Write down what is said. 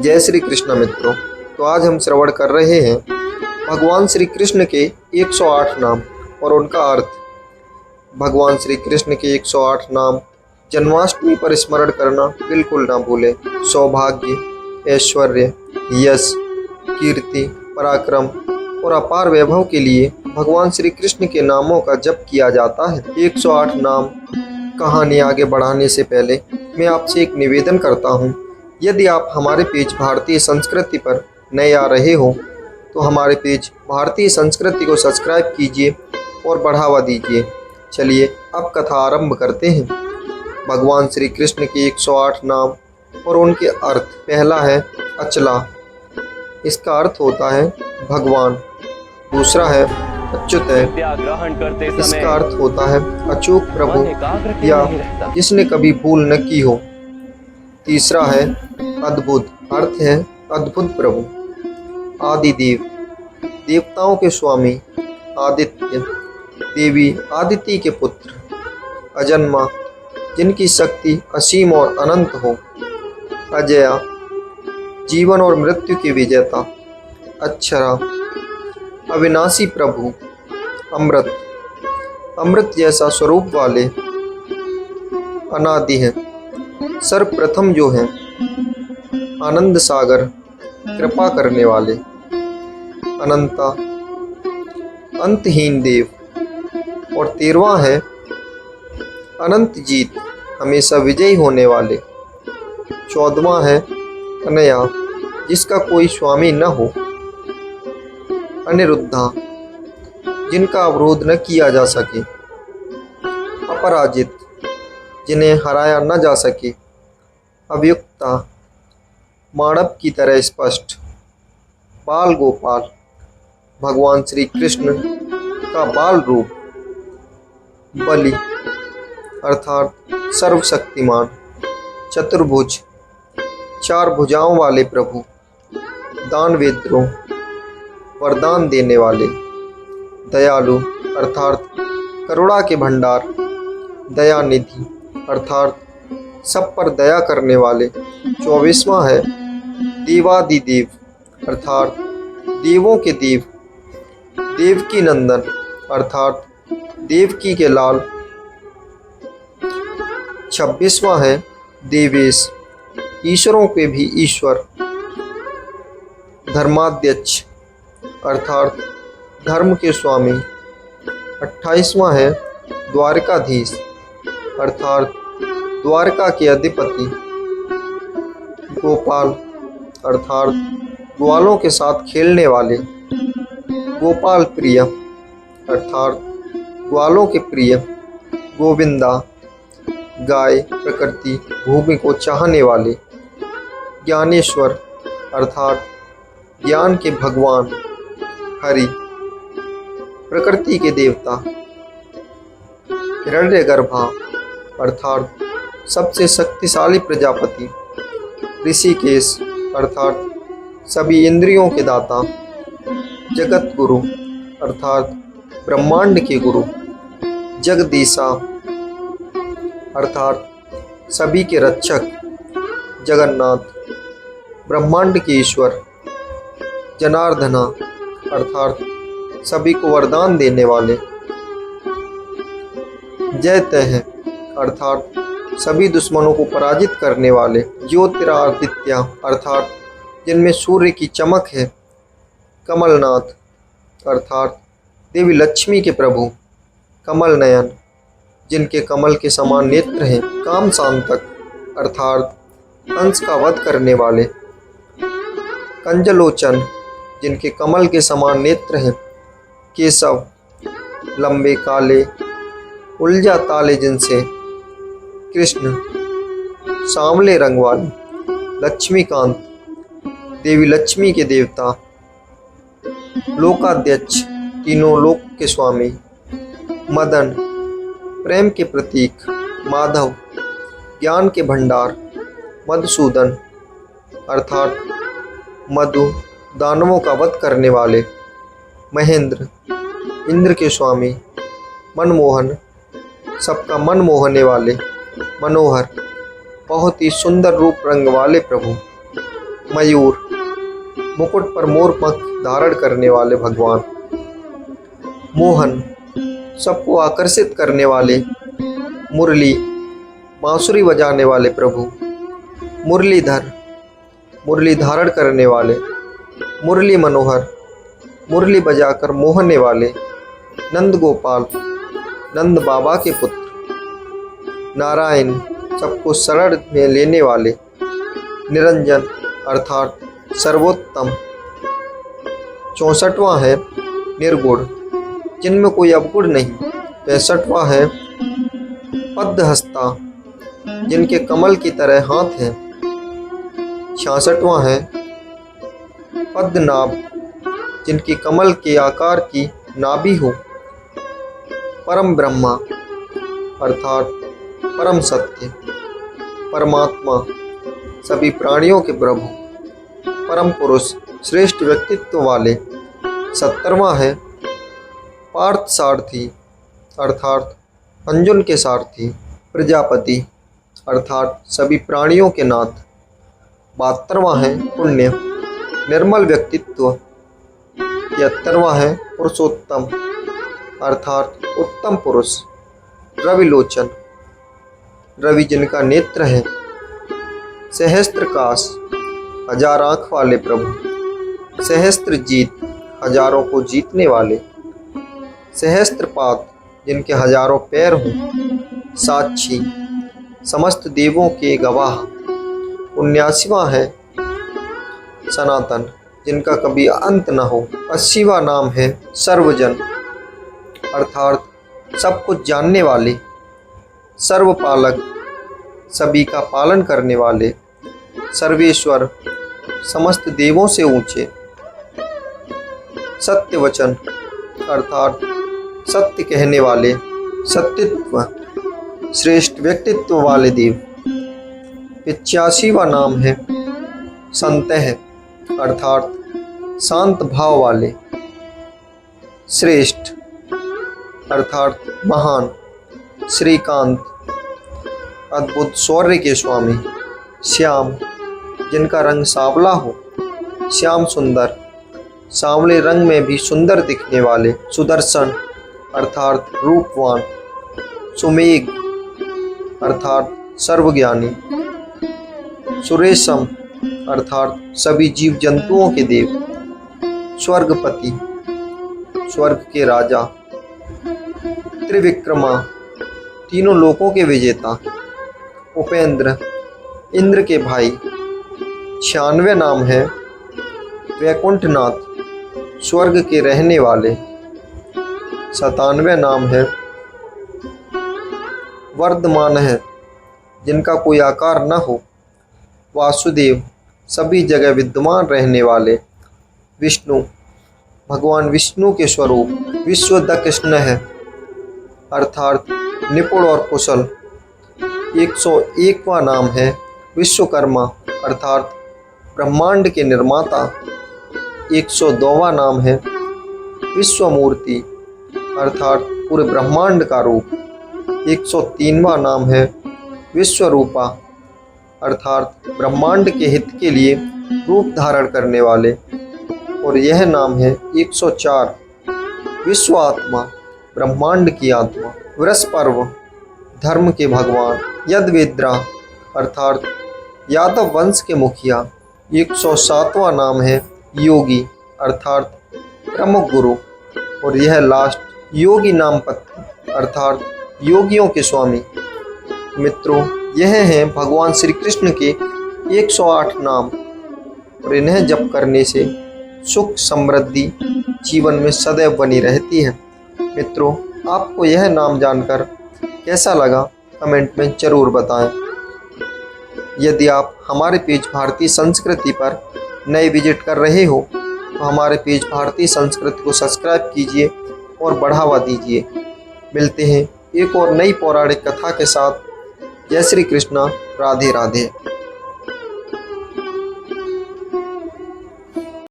जय श्री कृष्ण मित्रों। तो आज हम श्रवण कर रहे हैं भगवान श्री कृष्ण के 108 नाम और उनका अर्थ। भगवान श्री कृष्ण के 108 नाम जन्माष्टमी पर स्मरण करना बिल्कुल ना भूलें। सौभाग्य, ऐश्वर्य, यश, कीर्ति, पराक्रम और अपार वैभव के लिए भगवान श्री कृष्ण के नामों का जप किया जाता है। 108 नाम कहानी आगे बढ़ाने से पहले मैं आपसे एक निवेदन करता हूँ। यदि आप हमारे पेज भारतीय संस्कृति पर नए आ रहे हो तो हमारे पेज भारतीय संस्कृति को सब्सक्राइब कीजिए और बढ़ावा दीजिए। चलिए अब कथा आरंभ करते हैं। भगवान श्री कृष्ण के 108 नाम और उनके अर्थ। पहला है अचला, इसका अर्थ होता है भगवान। दूसरा है अच्युत, इसका अर्थ होता है अचूक प्रभु या जिसने कभी भूल न की हो। तीसरा है अद्भुत, अर्थ है अद्भुत प्रभु। आदिदेव, देवताओं के स्वामी। आदित्य, देवी आदिति के पुत्र। अजन्मा, जिनकी शक्ति असीम और अनंत हो। अजया, जीवन और मृत्यु के विजेता। अक्षरा, अविनाशी प्रभु। अमृत, अमृत जैसा स्वरूप वाले। अनादि है, सर्वप्रथम जो है। आनंद सागर, कृपा करने वाले। अनंता, अंतहीन देव। और 13वां है अनंत जीत, हमेशा विजयी होने वाले। 14वां है अनया, जिसका कोई स्वामी न हो। अनिरुद्धा, जिनका अवरोध न किया जा सके। अपराजित, जिन्हें हराया न जा सके। अव्युक्ता, मानव की तरह स्पष्ट। बाल गोपाल, भगवान श्री कृष्ण का बाल रूप। बलि, अर्थात सर्वशक्तिमान। चतुर्भुज, 4 भुजाओं वाले प्रभु। दानवेद्रो, वरदान देने वाले। दयालु, अर्थात करुणा के भंडार। दयानिधि, अर्थात सब पर दया करने वाले। 24वां है देवादिदेव, अर्थात देवों के देव। देवकी नंदन, अर्थात देवकी के लाल। 26वां है देवेश, ईश्वरों के भी ईश्वर। धर्माध्यक्ष, अर्थात धर्म के स्वामी। 28वां है द्वारकाधीश, अर्थात द्वारका के अधिपति। गोपाल, अर्थात ग्वालों के साथ खेलने वाले। गोपाल प्रिय, अर्थात ग्वालों के प्रिय। गोविंदा, गाय, प्रकृति, भूमि को चाहने वाले। ज्ञानेश्वर, अर्थात ज्ञान के भगवान। हरि, प्रकृति के देवता। हिरण्यगर्भा, अर्थात सबसे शक्तिशाली प्रजापति। ऋषिकेश, अर्थात सभी इंद्रियों के दाता। जगत गुरु, अर्थात ब्रह्मांड के गुरु। जगदीशा, अर्थात सभी के रक्षक। जगन्नाथ, ब्रह्मांड के ईश्वर। जनार्दना, अर्थात सभी को वरदान देने वाले। जयते हैं, अर्थात सभी दुश्मनों को पराजित करने वाले। ज्योतिरादित्य, अर्थात जिनमें सूर्य की चमक है। कमलनाथ, अर्थात देवी लक्ष्मी के प्रभु। कमल नयन, जिनके कमल के समान नेत्र हैं। काम शांतक, अर्थात कंस का वध करने वाले। कंजलोचन, जिनके कमल के समान नेत्र हैं। केशव, लंबे काले उलझा ताले जिनसे। कृष्ण, सांवले रंग वाले। लक्ष्मीकांत, देवी लक्ष्मी के देवता। लोकाध्यक्ष, तीनों लोक के स्वामी। मदन, प्रेम के प्रतीक। माधव, ज्ञान के भंडार। मधुसूदन, अर्थात मधु, दानवों का वध करने वाले। महेंद्र, इंद्र के स्वामी। मनमोहन, सबका मन मोहने वाले। मनोहर, बहुत ही सुंदर रूप रंग वाले प्रभु। मयूर, मुकुट पर मोर पंख धारण करने वाले भगवान। मोहन, सबको आकर्षित करने वाले। मुरली, बांसुरी बजाने वाले प्रभु। मुरलीधर, मुरली धारण करने वाले। मुरली मनोहर, मुरली बजाकर मोहने वाले। नंद गोपाल, नंद बाबा के पुत्र। नारायण, सबको शरण में लेने वाले। निरंजन अर्थात सर्वोत्तम। 64वां है निर्गुण, जिनमें कोई अवगुण नहीं। 65वां है पद्महस्ता, जिनके कमल की तरह हाथ हैं। 66वां है पद्मनाभ, जिनकी कमल के आकार की नाभि हो। परम ब्रह्मा अर्थात परम सत्य। परमात्मा, सभी प्राणियों के प्रभु। परम पुरुष, श्रेष्ठ व्यक्तित्व वाले। 70वां है पार्थ सारथी अर्थात अंजुन के सारथी। प्रजापति अर्थात सभी प्राणियों के नाथ। 72वां है पुण्य, निर्मल व्यक्तित्व। 73वां है पुरुषोत्तम अर्थात उत्तम पुरुष। रविलोचन, रवि जिनका नेत्र है। सहस्त्रकाश, हजार आँख वाले प्रभु। सहस्त्रजीत, हजारों को जीतने वाले। सहस्त्रपाद, जिनके हजारों पैर हों। साक्षी, समस्त देवों के गवाह। 79वां है सनातन, जिनका कभी अंत न हो। 80वां नाम है सर्वजन अर्थात सब कुछ जानने वाले। सर्वपालक, सभी का पालन करने वाले। सर्वेश्वर, समस्त देवों से ऊंचे। सत्यवचन अर्थात सत्य कहने वाले। सत्यत्व, श्रेष्ठ व्यक्तित्व वाले देव। 85वां नाम है संतः अर्थात शांत भाव वाले। श्रेष्ठ अर्थात महान। श्रीकांत, अद्भुत शौर्य के स्वामी। श्याम, जिनका रंग सांवला हो। श्याम सुंदर, सांवले रंग में भी सुंदर दिखने वाले। सुदर्शन अर्थात रूपवान। सुमेघ अर्थात सर्वज्ञानी। सुरेशम अर्थात सभी जीव जंतुओं के देव। स्वर्गपति, स्वर्ग के राजा। त्रिविक्रमा, तीनों लोकों के विजेता। उपेंद्र, इंद्र के भाई। 96 नाम है वैकुंठनाथ, स्वर्ग के रहने वाले। 97 नाम है वर्धमान है, जिनका कोई आकार न हो। वासुदेव, सभी जगह विद्यमान रहने वाले। विष्णु, भगवान विष्णु के स्वरूप। विश्वद कृष्ण है अर्थात निपुण और कुशल। 101वां नाम है विश्वकर्मा अर्थात ब्रह्मांड के निर्माता। 102वां नाम है विश्वमूर्ति अर्थात पूरे ब्रह्मांड का रूप। 103वां नाम है विश्वरूपा अर्थात ब्रह्मांड के हित के लिए रूप धारण करने वाले। और यह नाम है 104 विश्व आत्मा, ब्रह्मांड की आत्मा। वृषपर्व, धर्म के भगवान। यदवेद्रा अर्थात यादव वंश के मुखिया। 107वां नाम है योगी अर्थात प्रमुख गुरु। और यह लास्ट योगी नाम पत्नी अर्थात योगियों के स्वामी। मित्रों, यह हैं भगवान श्री कृष्ण के 108 नाम और इन्हें जप करने से सुख समृद्धि जीवन में सदैव बनी रहती है। मित्रों, आपको यह नाम जानकर कैसा लगा कमेंट में ज़रूर बताएं। यदि आप हमारे पेज भारतीय संस्कृति पर नए विजिट कर रहे हो तो हमारे पेज भारतीय संस्कृति को सब्सक्राइब कीजिए और बढ़ावा दीजिए। मिलते हैं एक और नई पौराणिक कथा के साथ। जय श्री कृष्णा, राधे राधे।